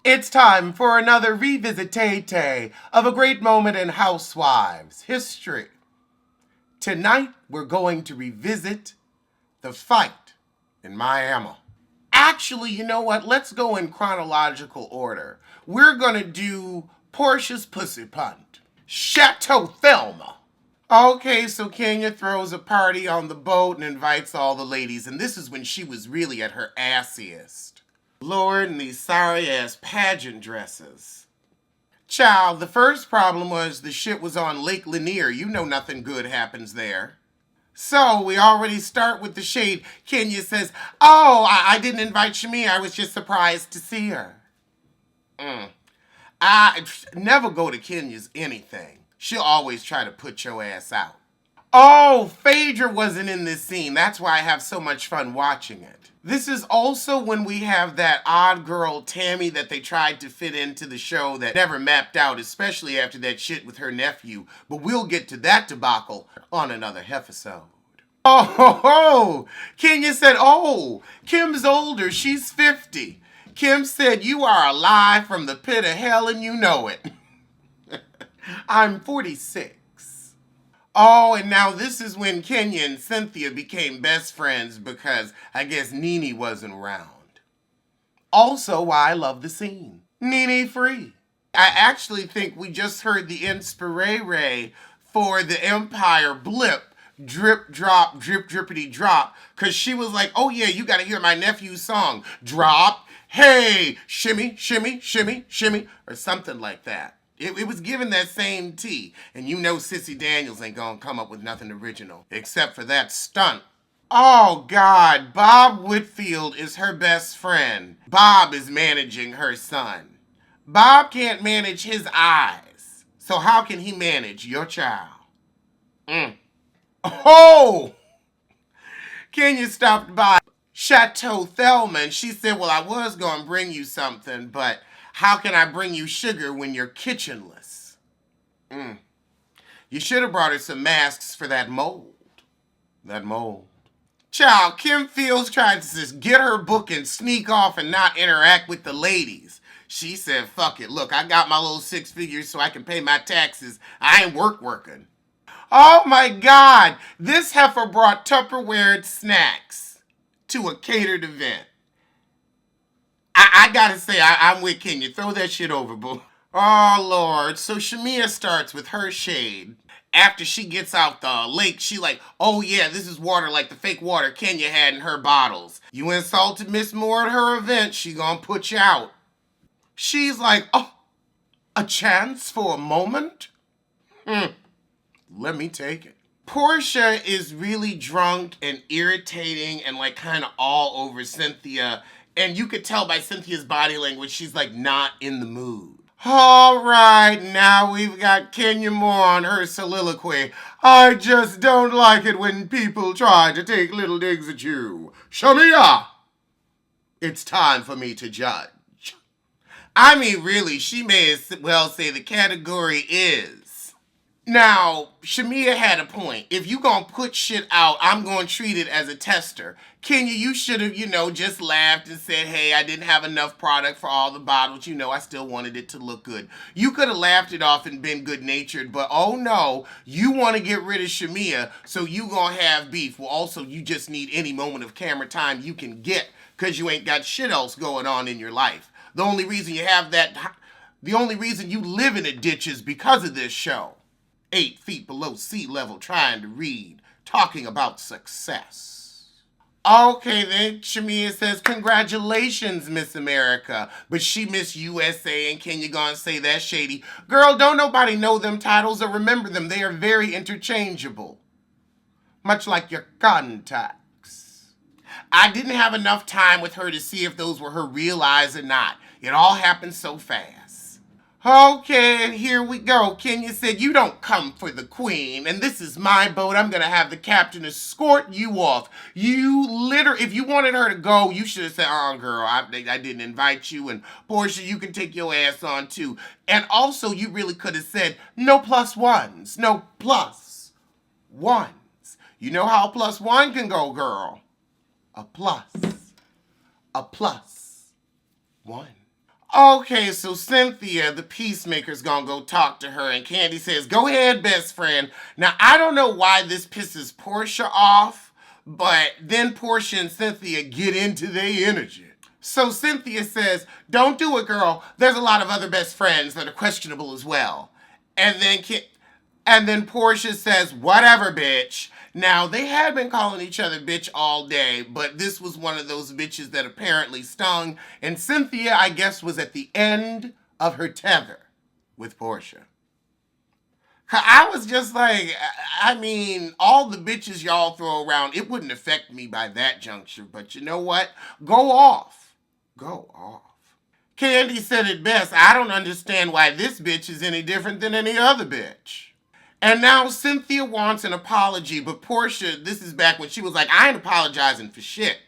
It's time for another revisit of a great moment in Housewives history. Tonight, we're going to revisit the fight in Miami. Actually, you know what? Let's go in chronological order. We're going to do Porsha's Pussy Punt, Chateau Thelma. Okay, so Kenya throws a party on the boat and invites all the ladies, and this is when she was really at her assiest. Lord, and these sorry-ass pageant dresses. Child, the first problem was the shit was on Lake Lanier. You know nothing good happens there. So, we already start with the shade. Kenya says, oh, I didn't invite Shamia. I was just surprised to see her. I never go to Kenya's anything. She'll always try to put your ass out. Oh, Phaedra wasn't in this scene. That's why I have so much fun watching it. This is also when we have that odd girl, Tammy, that they tried to fit into the show that never mapped out, especially after that shit with her nephew. But we'll get to that debacle on another episode. Oh, Kenya said, oh, Kim's older. She's 50. Kim said, you are alive from the pit of hell and you know it. I'm 46. Oh, and now this is when Kenya and Cynthia became best friends because I guess Nene wasn't around. Also, why I love the scene. Nene free. I actually think we just heard the inspire for the Empire blip, drip, drop, drip, drippity drop, because she was like, oh yeah, you got to hear my nephew's song. Drop, hey, shimmy, shimmy, shimmy, shimmy, or something like that. It was given that same tea, and you know Sissy Daniels ain't gonna come up with nothing original, except for that stunt. Oh God, Bob Whitfield is her best friend. Bob is managing her son. Bob can't manage his eyes, so how can he manage your child? Oh! Kenya stopped by Chateau Thelma, and she said, well, I was gonna bring you something, but how can I bring you sugar when you're kitchenless? You should have brought her some masks for that mold. That mold. Child, Kim Fields tried to just get her book and sneak off and not interact with the ladies. She said, fuck it. Look, I got my little 6 figures so I can pay my taxes. I ain't working. Oh my God. This heifer brought Tupperware snacks to a catered event. I gotta say, I'm with Kenya. Throw that shit over, boo. Oh, Lord. So Shamia starts with her shade. After she gets out the lake, she like, oh yeah, this is water like the fake water Kenya had in her bottles. You insulted Miss Moore at her event, she gonna put you out. She's like, oh, a chance for a moment? Let me take it. Porsha is really drunk and irritating and like kind of all over Cynthia. And you could tell by Cynthia's body language, she's like not in the mood. All right, now we've got Kenya Moore on her soliloquy. I just don't like it when people try to take little digs at you. Shamia! It's time for me to judge. I mean, really, she may as well say the category is. Now, Shamia had a point. If you gonna put shit out, I'm gonna treat it as a tester. Kenya, you should have, just laughed and said, hey, I didn't have enough product for all the bottles. I still wanted it to look good. You could have laughed it off and been good-natured, but oh no, you want to get rid of Shamia, so you gonna have beef. Well, also, you just need any moment of camera time you can get because you ain't got shit else going on in your life. The only reason you live in a ditch is because of this show. 8 feet below sea level trying to read, talking about success. Okay, then Shamia says, congratulations, Miss America. But she Miss USA, and Kenya gonna say that's shady. Girl, don't nobody know them titles or remember them. They are very interchangeable. Much like your contacts. I didn't have enough time with her to see if those were her real eyes or not. It all happened so fast. Okay, and here we go. Kenya said, you don't come for the queen, and this is my boat. I'm going to have the captain escort you off. If you wanted her to go, you should have said, oh, girl, I didn't invite you, and Porsha, you can take your ass on, too. And also, you really could have said, no plus ones, no plus ones. You know how a plus one can go, girl. A plus one. Okay, so Cynthia, the peacemaker's gonna go talk to her, and Candy says, go ahead, best friend. Now, I don't know why this pisses Porsha off, but then Porsha and Cynthia get into their energy. So Cynthia says, don't do it, girl. There's a lot of other best friends that are questionable as well. And then Porsha says, whatever, bitch. Now, they had been calling each other bitch all day, but this was one of those bitches that apparently stung, and Cynthia, I guess, was at the end of her tether with Porsha. I was just like, I mean, all the bitches y'all throw around, it wouldn't affect me by that juncture, but you know what? Go off. Go off. Candy said it best, I don't understand why this bitch is any different than any other bitch. And now Cynthia wants an apology, but Porsha, this is back when she was like, I ain't apologizing for shit.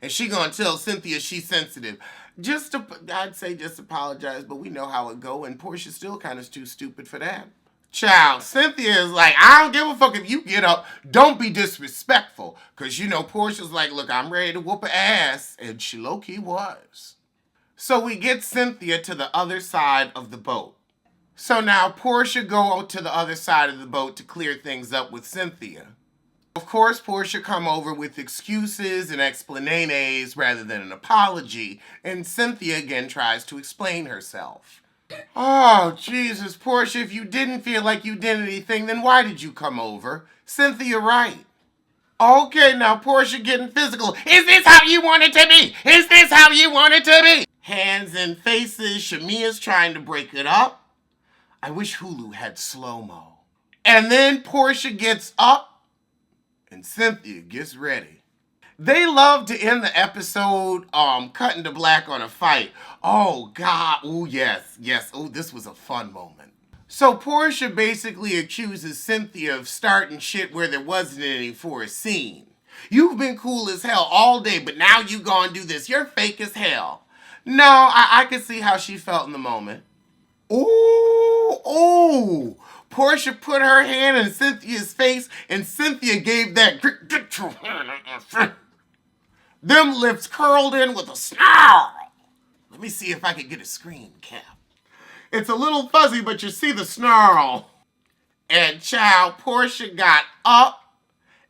And she gonna tell Cynthia she's sensitive. I'd say just apologize, but we know how it go, and Portia's still kind of too stupid for that. Child, Cynthia is like, I don't give a fuck if you get up. Don't be disrespectful. Because, you know, Portia's like, look, I'm ready to whoop her ass. And she low-key was. So we get Cynthia to the other side of the boat. So now Porsha go to the other side of the boat to clear things up with Cynthia. Of course, Porsha come over with excuses and explanations rather than an apology, and Cynthia again tries to explain herself. Oh, Jesus, Porsha, if you didn't feel like you did anything, then why did you come over? Cynthia, right. Okay, now Porsha getting physical. Is this how you want it to be? Is this how you want it to be? Hands and faces, Shamia's trying to break it up. I wish Hulu had slow-mo. And then Porsha gets up and Cynthia gets ready. They love to end the episode cutting to black on a fight. Oh, God. Oh, yes. Oh, this was a fun moment. So Porsha basically accuses Cynthia of starting shit where there wasn't any for a scene. You've been cool as hell all day, but now you gonna do this. You're fake as hell. No, I can see how she felt in the moment. Ooh. Porsha put her hand in Cynthia's face, and Cynthia gave that get your hand in my face. Them lips curled in with a snarl. Let me see if I can get a screen cap. It's a little fuzzy, but you see the snarl. And child, Porsha got up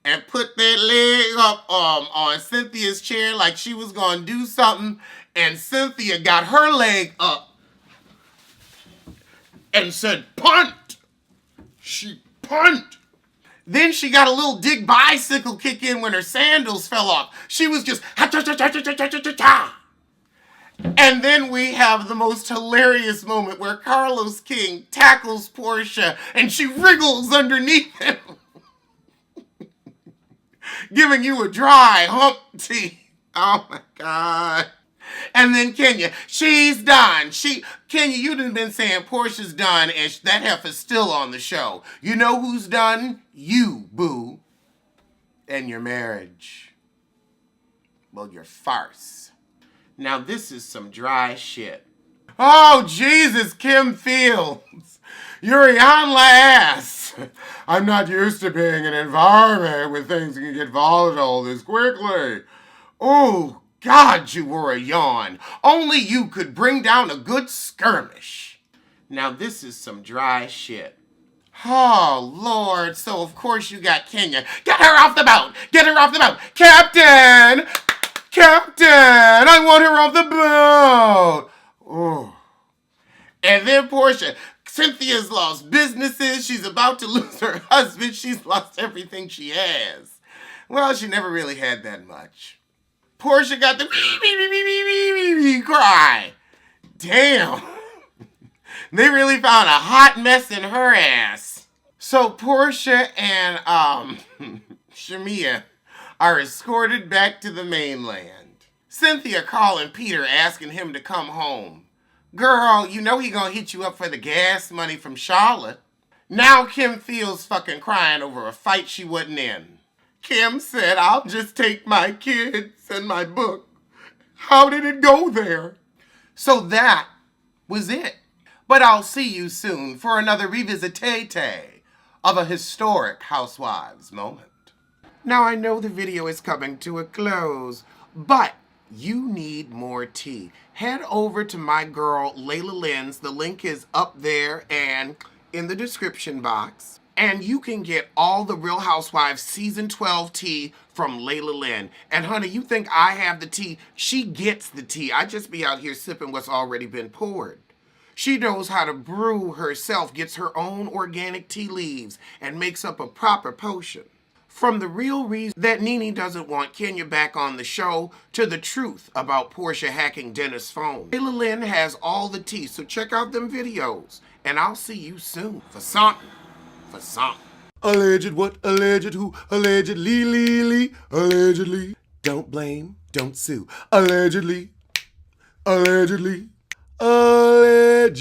and put that leg up on Cynthia's chair like she was going to do something, and Cynthia got her leg up and said, punt. She punt. Then she got a little dig bicycle kick in when her sandals fell off. She was just ha-cha-cha-cha-cha-cha-cha-cha. And then we have the most hilarious moment where Carlos King tackles Porsha and she wriggles underneath him. Giving you a dry humpty. Oh my God. And then Kenya, she's done. Kenya, you done been saying Porsha's done and that heifer's still on the show. You know who's done? You, boo. And your marriage. Well, your farce. Now this is some dry shit. Oh, Jesus, Kim Fields. You're on ass. I'm not used to being in an environment where things can get volatile this quickly. Oh, God, you were a yawn. Only you could bring down a good skirmish. Now this is some dry shit. Oh, Lord. So, of course, you got Kenya. Get her off the boat. Get her off the boat. Captain! Captain! I want her off the boat. Oh. And then Porsha. Cynthia's lost businesses. She's about to lose her husband. She's lost everything she has. Well, she never really had that much. Porsha got the cry. Damn. They really found a hot mess in her ass. So Porsha and Shamia are escorted back to the mainland. Cynthia calling Peter asking him to come home. Girl, you know he gonna hit you up for the gas money from Charlotte. Now Kim feels fucking crying over a fight she wasn't in. Kim said, I'll just take my kids and my book. How did it go there? So that was it. But I'll see you soon for another revisit-tay of a historic Housewives moment. Now I know the video is coming to a close, but You need more tea. Head over to my girl Layla Lynn's. The link is up there and in the description box. And you can get all the Real Housewives season 12 tea from Layla Lynn. And honey, you think I have the tea? She gets the tea. I just be out here sipping what's already been poured. She knows how to brew herself, gets her own organic tea leaves, and makes up a proper potion. From the real reason that Nene doesn't want Kenya back on the show to the truth about Porsha hacking Dennis' phone, Layla Lynn has all the tea, so check out them videos, and I'll see you soon for something. For something. Alleged what? Alleged who? Allegedly, Lily. Allegedly. Don't blame, don't sue. Allegedly. Allegedly. Allegedly.